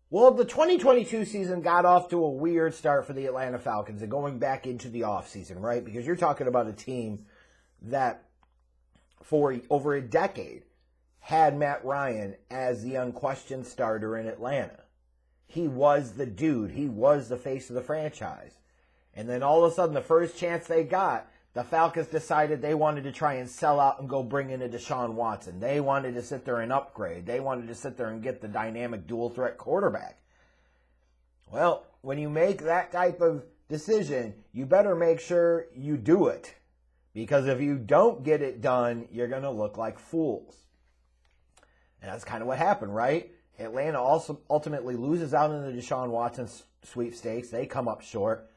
Well, the 2022 season got off to a weird start for the Atlanta Falcons and going back into the offseason, right? Because you're talking about a team that for over a decade had Matt Ryan as the unquestioned starter in Atlanta. He was the dude. He was the face of the franchise. And then all of a sudden, the first chance they got, the Falcons decided they wanted to try and sell out and go bring in a Deshaun Watson. They wanted to sit there and upgrade. They wanted to sit there and get the dynamic dual threat quarterback. Well, when you make that type of decision, you better make sure you do it. Because if you don't get it done, you're going to look like fools. And that's kind of what happened, right? Atlanta also ultimately loses out in the Deshaun Watson sweepstakes. They come up short.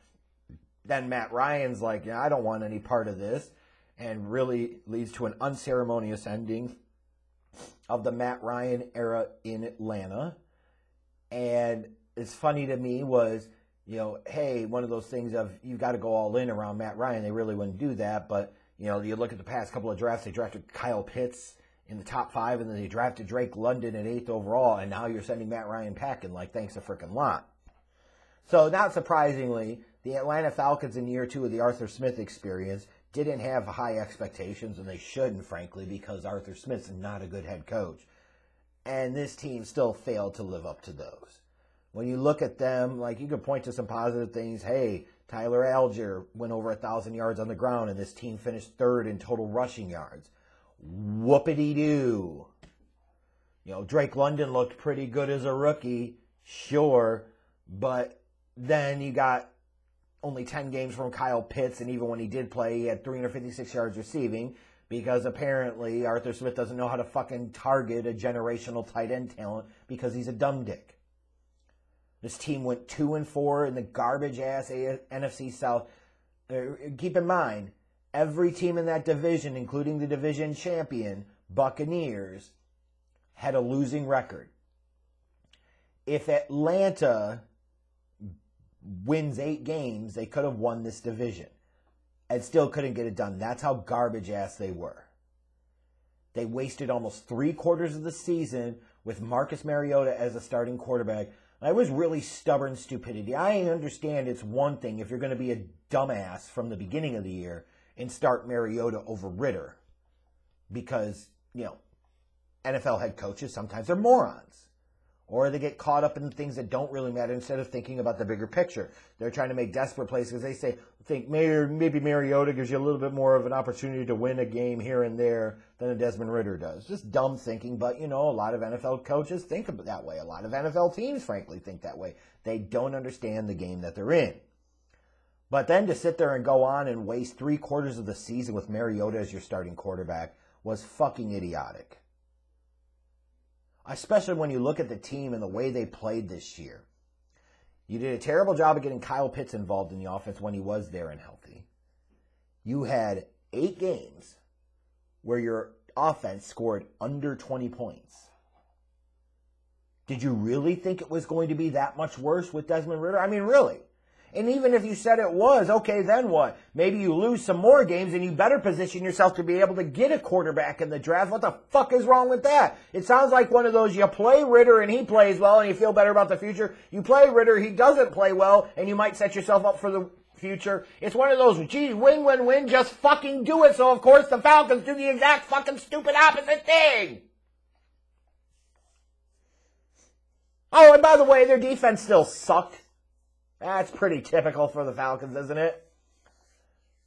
Then Matt Ryan's like, I don't want any part of this, and really leads to an unceremonious ending of the Matt Ryan era in Atlanta. And it's funny to me was, hey, one of those things of you've got to go all in around Matt Ryan. They really wouldn't do that, but, you look at the past couple of drafts, they drafted Kyle Pitts in the top 5, and then they drafted Drake London at 8th overall, and now you're sending Matt Ryan packing like thanks a frickin' lot. So not surprisingly, the Atlanta Falcons in year 2 of the Arthur Smith experience didn't have high expectations, and they shouldn't, frankly, because Arthur Smith's not a good head coach. And this team still failed to live up to those. When you look at them, you could point to some positive things. Hey, Tyler Algier went over 1,000 yards on the ground, and this team finished 3rd in total rushing yards. Whoopity-doo. Drake London looked pretty good as a rookie, sure, but then you got only 10 games from Kyle Pitts, and even when he did play, he had 356 yards receiving because apparently Arthur Smith doesn't know how to fucking target a generational tight end talent because he's a dumb dick. This team went 2-4 in the garbage-ass NFC South. Keep in mind, every team in that division, including the division champion, Buccaneers, had a losing record. If Atlanta wins 8 games, they could have won this division and still couldn't get it done. That's how garbage-ass they were. They wasted almost 3/4 of the season with Marcus Mariota as a starting quarterback. It was really stubborn stupidity. I understand it's one thing if you're going to be a dumbass from the beginning of the year and start Mariota over Ritter because, NFL head coaches sometimes are morons. Or they get caught up in things that don't really matter instead of thinking about the bigger picture. They're trying to make desperate plays because they think maybe Mariota gives you a little bit more of an opportunity to win a game here and there than a Desmond Ritter does. Just dumb thinking, but, a lot of NFL coaches think that way. A lot of NFL teams, frankly, think that way. They don't understand the game that they're in. But then to sit there and go on and waste 3/4 of the season with Mariota as your starting quarterback was fucking idiotic. Especially when you look at the team and the way they played this year. You did a terrible job of getting Kyle Pitts involved in the offense when he was there and healthy. You had 8 games where your offense scored under 20 points. Did you really think it was going to be that much worse with Desmond Ritter? I mean, really? And even if you said it was, okay, then what? Maybe you lose some more games and you better position yourself to be able to get a quarterback in the draft. What the fuck is wrong with that? It sounds like one of those, you play Ritter and he plays well and you feel better about the future. You play Ritter, he doesn't play well, and you might set yourself up for the future. It's one of those, gee, win, win, win, just fucking do it. So, of course, the Falcons do the exact fucking stupid opposite thing. Oh, and by the way, their defense still sucked. That's pretty typical for the Falcons, isn't it?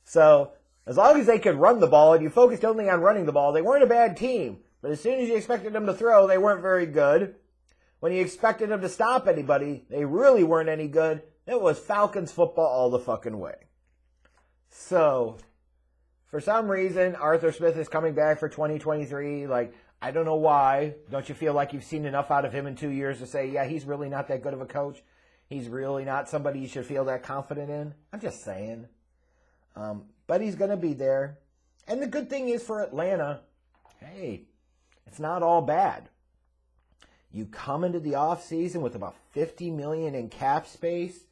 So, as long as they could run the ball and you focused only on running the ball, they weren't a bad team. But as soon as you expected them to throw, they weren't very good. When you expected them to stop anybody, they really weren't any good. It was Falcons football all the fucking way. So, for some reason, Arthur Smith is coming back for 2023. I don't know why. Don't you feel like you've seen enough out of him in 2 years to say, yeah, he's really not that good of a coach? He's really not somebody you should feel that confident in? I'm just saying. But he's going to be there. And the good thing is for Atlanta, hey, it's not all bad. You come into the offseason with about $50 million in cap space.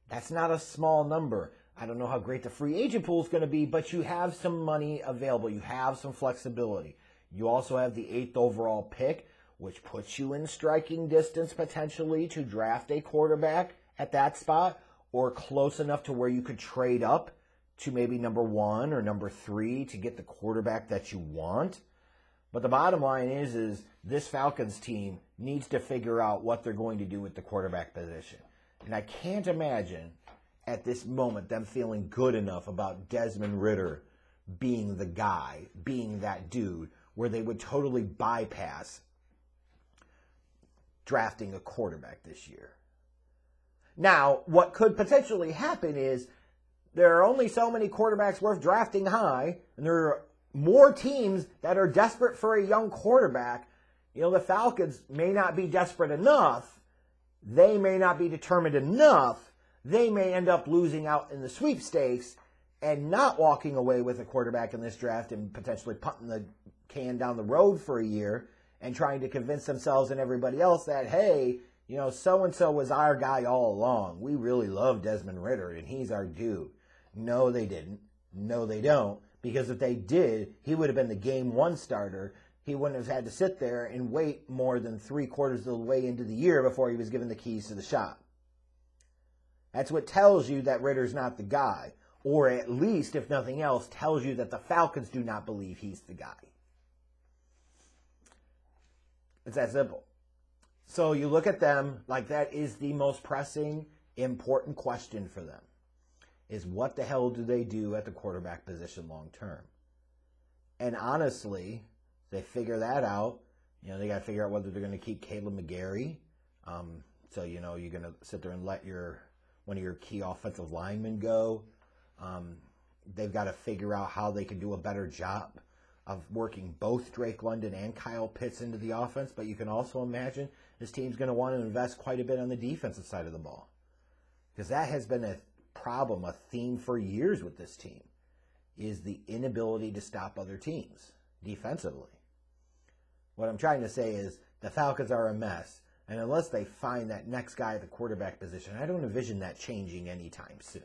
That's not a small number. I don't know how great the free agent pool is going to be, but you have some money available. You have some flexibility. You also have the 8th overall pick, which puts you in striking distance potentially to draft a quarterback at that spot, or close enough to where you could trade up to maybe number 1 or number 3 to get the quarterback that you want. But the bottom line is this Falcons team needs to figure out what they're going to do with the quarterback position. And I can't imagine at this moment them feeling good enough about Desmond Ridder being the guy, being that dude, where they would totally bypass drafting a quarterback this year. Now, what could potentially happen is there are only so many quarterbacks worth drafting high, and there are more teams that are desperate for a young quarterback. You know, the Falcons may not be desperate enough. They may not be determined enough. They may end up losing out in the sweepstakes and not walking away with a quarterback in this draft and potentially punting the can down the road for a year and trying to convince themselves and everybody else that, hey, you know, so-and-so was our guy all along. We really love Desmond Ridder, and he's our dude. No, they didn't. No, they don't. Because if they did, he would have been the game 1 starter. He wouldn't have had to sit there and wait more than 3/4 of the way into the year before he was given the keys to the shop. That's what tells you that Ridder's not the guy. Or at least, if nothing else, tells you that the Falcons do not believe he's the guy. It's that simple. So you look at them like that is the most pressing, important question for them. Is what the hell do they do at the quarterback position long term? And honestly, they figure that out. You know, they got to figure out whether they're going to keep Caleb McGarry. So, you know, you're going to sit there and let one of your key offensive linemen go. They've got to figure out how they can do a better job of working both Drake London and Kyle Pitts into the offense. But you can also imagine this team's going to want to invest quite a bit on the defensive side of the ball. Because that has been a problem, a theme for years with this team, is the inability to stop other teams defensively. What I'm trying to say is the Falcons are a mess, and unless they find that next guy at the quarterback position, I don't envision that changing anytime soon.